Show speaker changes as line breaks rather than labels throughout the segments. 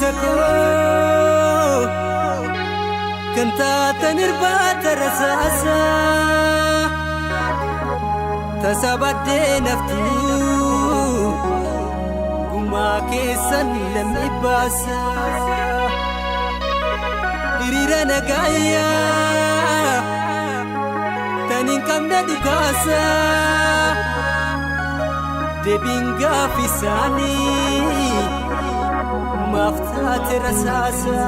teko kanta tanirba tarasasa tasabade naftu guma kesan lamibasa irira nagaya tanin kamna dukasa debinga fisani maftat rasasa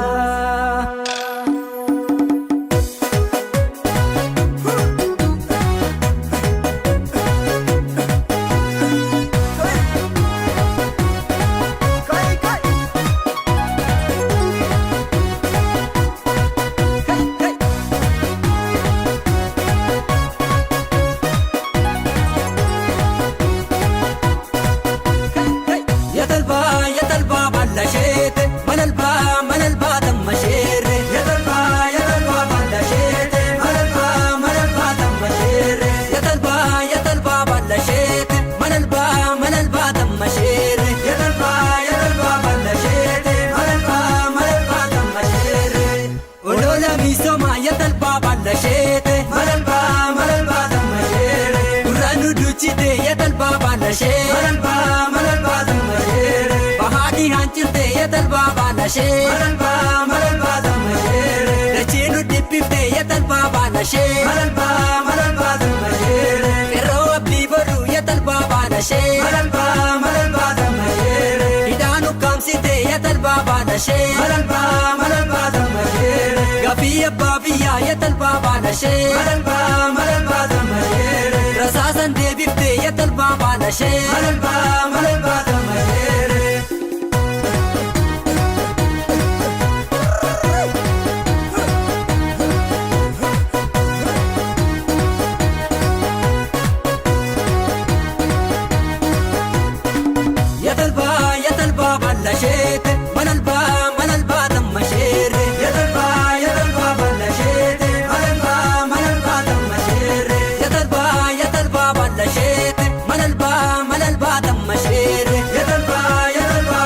Malalba damashere bahadi hanchirte yatalba banashe Malalba damashere rachinu dippifte yatalba banashe Malalba damashere kero abli baru yatalba banashe Malalba damashere idanu kamsite yatalba banashe Malalba damashere gafi abbiya yatalba banashe Malalba damashere rasasan debifte yatalba banashe Malalba damashere yatalba banashete Malalba damashere yatalba banashete Malalba damashere yatalba banashete Malalba damashere yatalba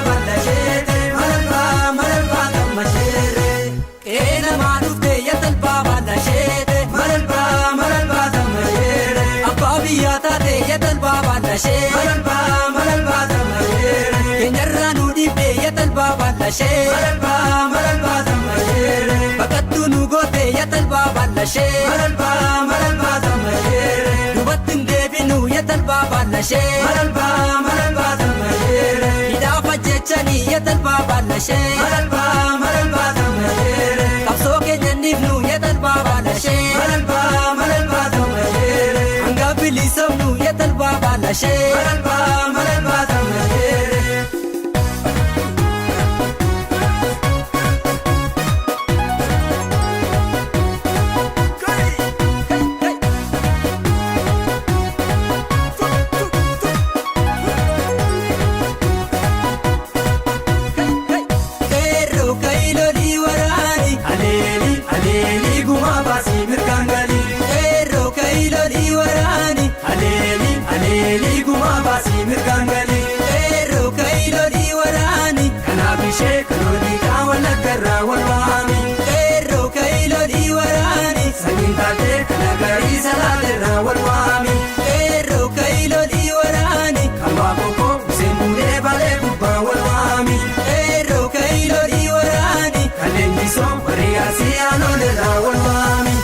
banashete Malalba damashere ena manufte yatalba banashete Malalba damashere ababiyata de yatalba banashete Malalba damashere kenyarra nudibe yatalba banashete Malalba damashere bakattu nugote yatalba banashete Malalba damashere dubatin debinu yatalba banashete Malalba damashere idafa jechani yatalba banashete Malalba damashere kapso kenyannifnu yatalba banashete Malalba damashere anga bilisamnu yatalba banashete Malalba damashere Shekaroni kawana karra walwami ero kailo diwarani sanintate kanagari salale rawalwami ero kailo diwarani kamaboko semure bale kubba walwami ero kailo diwarani kalendiso bariyasi anole rawalwami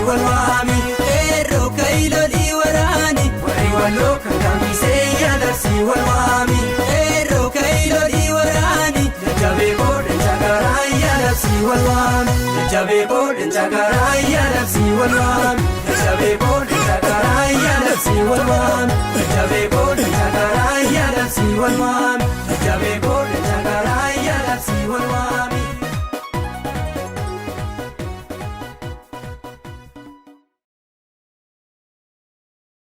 walwami ero kailo diwarani wariwalo kangamise ya darsi walwami ero kailo diwarani jabe bode jagara ya darsi walwami jabe bode jagara ya darsi walwami jajjabee booddi sakaraa yaadabsii wal waami jajjabee booddi sakaraa yaadabsii wal waami.